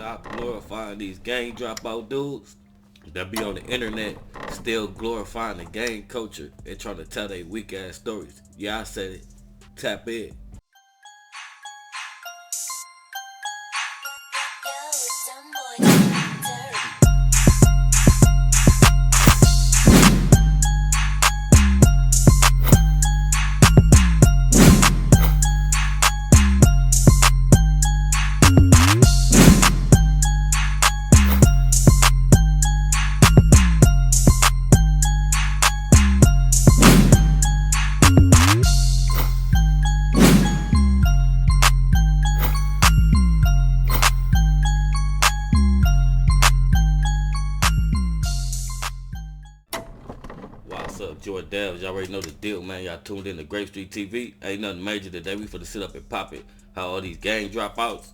Stop glorifying these gang dropout dudes that be on the internet still glorifying the gang culture and trying to tell they weak ass stories. Yeah, I said it. Tap in. What's up, Jordan Devs? Y'all already know the deal, man. Y'all tuned in to Grape Street TV. Ain't nothing major today. We finna sit up and pop it. How all these gang dropouts,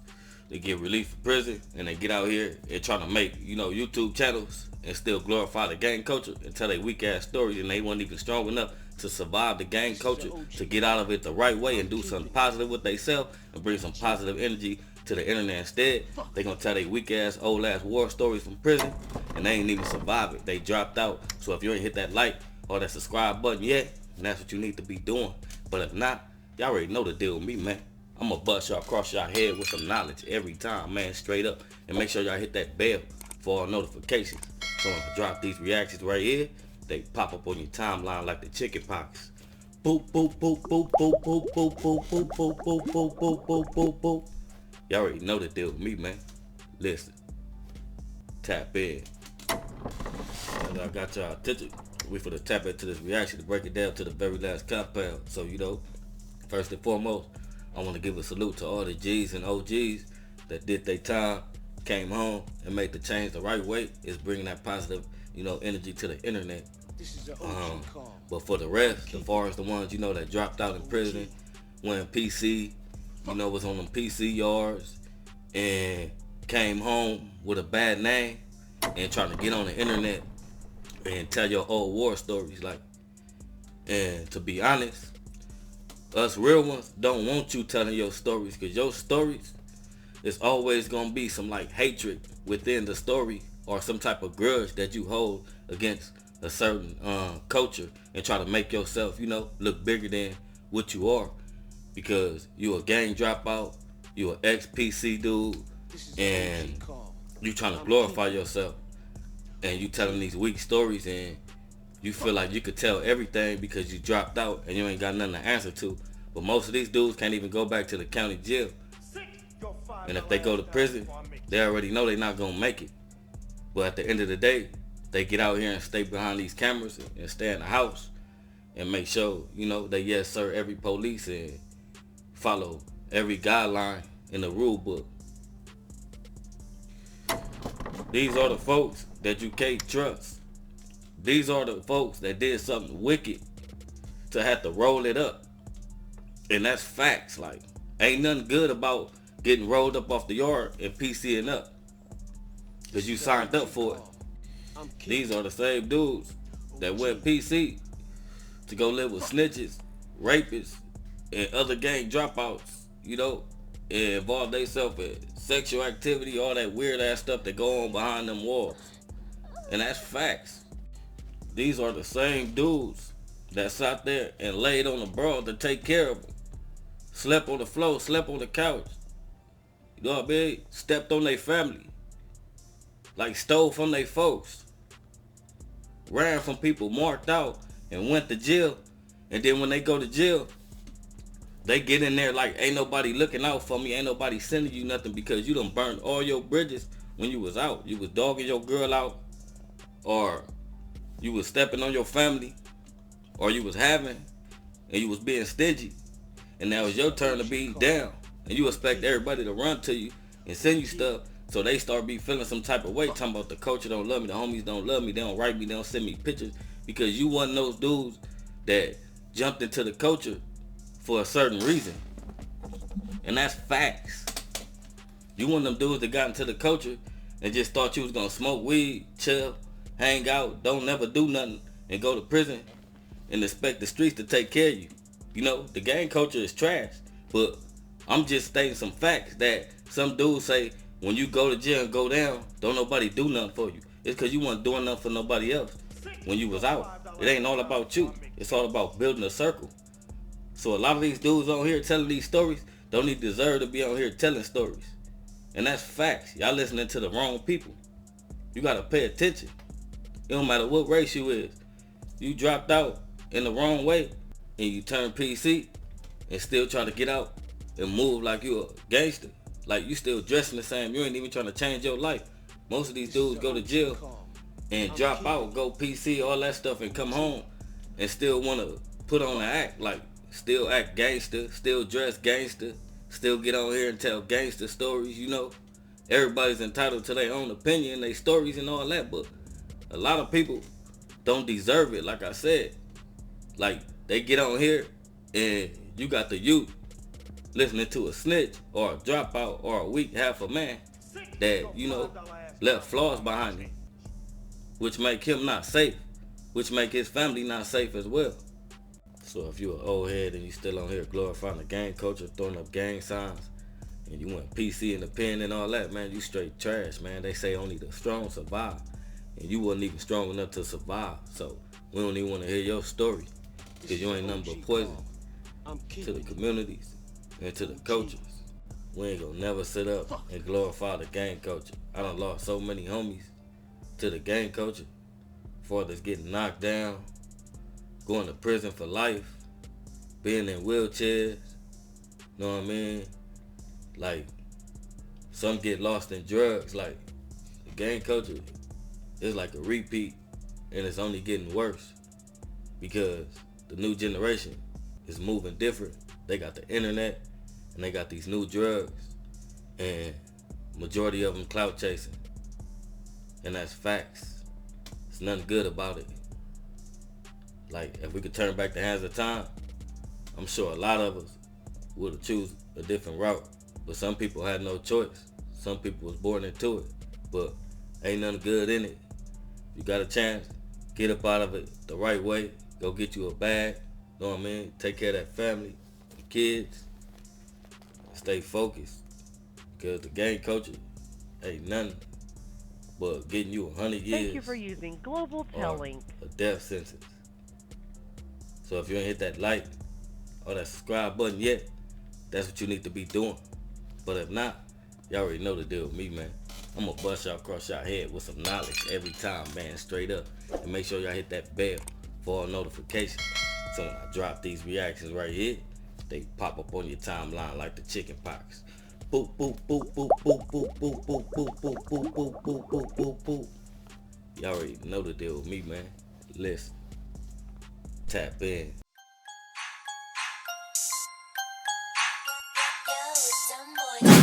they get released from prison and they get out here and trying to make, YouTube channels and still glorify the gang culture and tell they weak ass stories, and they weren't even strong enough to survive the gang culture, to get out of it the right way and do something positive with themselves and bring some positive energy to the internet. Instead, they gonna tell they weak ass, old ass war stories from prison, and they ain't even survive it. They dropped out. So if you ain't hit that like or that subscribe button yet, then that's what you need to be doing. But if not, y'all already know the deal with me, man. I'm gonna bust y'all across y'all head with some knowledge every time, man, straight up. And make sure y'all hit that bell for all notifications. So when I drop these reactions right here, they pop up on your timeline like the chicken pox. Boop, boop, boop, boop, boop, boop, boop, boop, boop, boop, boop, boop, boop, boop, boop, boop. Y'all already know the deal with me, man. Listen. Tap in. And I got y'all attention. We finna tap into this reaction to break it down to the very last compound. So, first and foremost, I want to give a salute to all the G's and OGs that did their time, came home, and made the change the right way. Is bringing that positive, energy to the internet. This is an OG call. But for the rest, as far as the ones, that dropped out in prison, went PC, was on them PC yards, and came home with a bad name, and trying to get on the internet and tell your old war stories, and to be honest, us real ones don't want you telling your stories, because your stories is always gonna be some hatred within the story, or some type of grudge that you hold against a certain culture, and try to make yourself look bigger than what you are, because you a gang dropout, you an ex-PC dude, and you trying to glorify yourself, and you telling these weak stories, and you feel like you could tell everything because you dropped out and you ain't got nothing to answer to. But most of these dudes can't even go back to the county jail, and if they go to prison, they already know they're not gonna make it. But at the end of the day, they get out here and stay behind these cameras and stay in the house and make sure they yes sir every police and follow every guideline in the rule book. These are the folks that you can't trust. These are the folks that did something wicked to have to roll it up. And that's facts. Ain't nothing good about getting rolled up off the yard and PCing up, because you signed up for it. These are the same dudes that went PC to go live with snitches, rapists, and other gang dropouts, and involve themselves in sexual activity, all that weird ass stuff that go on behind them walls. And that's facts. These are the same dudes that sat there and laid on the broad to take care of them. Slept on the floor, slept on the couch. You know what I mean? Stepped on their family. Stole from their folks. Ran from people, marked out, and went to jail. And then when they go to jail, they get in there ain't nobody looking out for me, ain't nobody sending you nothing, because you done burned all your bridges when you was out. You was dogging your girl out, or you was stepping on your family, or you was having, and you was being stingy. And now it's your turn to be down. And you expect everybody to run to you and send you stuff, so they start be feeling some type of way, talking about the culture don't love me, the homies don't love me, they don't write me, they don't send me pictures, because you wasn't those dudes that jumped into the culture for a certain reason. And that's facts. You one of them dudes that got into the culture and just thought you was gonna smoke weed, chill, hang out, don't never do nothing, and go to prison and expect the streets to take care of you. The gang culture is trash, but I'm just stating some facts that some dudes say when you go to jail and go down, don't nobody do nothing for you. It's cause you weren't doing nothing for nobody else when you was out. It ain't all about you. It's all about building a circle. So a lot of these dudes on here telling these stories don't even deserve to be on here telling stories. And that's facts. Y'all listening to the wrong people. You gotta pay attention. It don't matter what race you is. You dropped out in the wrong way and you turn PC and still try to get out and move like you a gangster. Like you still dressing the same. You ain't even trying to change your life. Most of these dudes go to jail and drop out, go PC, all that stuff, and come home and still want to put on an act, like still act gangster, still dress gangster, still get on here and tell gangster stories, you know. Everybody's entitled to their own opinion, their stories and all that, but a lot of people don't deserve it, like I said. Like, they get on here and you got the youth listening to a snitch or a dropout or a weak half a man that, you know, left flaws behind him, which make him not safe, which make his family not safe as well. So if you an old head and you still on here glorifying the gang culture, throwing up gang signs, and you went PC in the pen and all that, man, you straight trash, man. They say only the strong survive, and you wasn't even strong enough to survive. So we don't even want to hear your story, because you ain't nothing but poison to the communities and to the coaches. We ain't gonna never sit up and glorify the gang culture. I done lost so many homies to the gang culture, fathers getting knocked down, going to prison for life, being in wheelchairs, know what I mean? Like, some get lost in drugs. Like, the gang culture is like a repeat, and it's only getting worse because the new generation is moving different. They got the internet, and they got these new drugs, and majority of them clout chasing, and that's facts. There's nothing good about it. Like, if we could turn back the hands of time, I'm sure a lot of us would have choose a different route. But some people had no choice. Some people was born into it. But ain't nothing good in it. You got a chance, get up out of it the right way. Go get you a bag. Know what I mean? Take care of that family, kids. Stay focused. Because the gang culture ain't nothing but getting you 100 years. Thank you for using Global Telling. A death sentence. So if you ain't hit that like or that subscribe button yet, that's what you need to be doing. But if not, y'all already know the deal with me, man. I'm gonna bust y'all across y'all head with some knowledge every time, man, straight up. And make sure y'all hit that bell for all notifications. So when I drop these reactions right here, they pop up on your timeline like the chicken pox. Boop, boop, boop, boop, boop, boop, boop, boop, boop, boop, boop, boop, boop, boop, boop, boop. Y'all already know the deal with me, man. Listen. Tap in. Yo, some boy.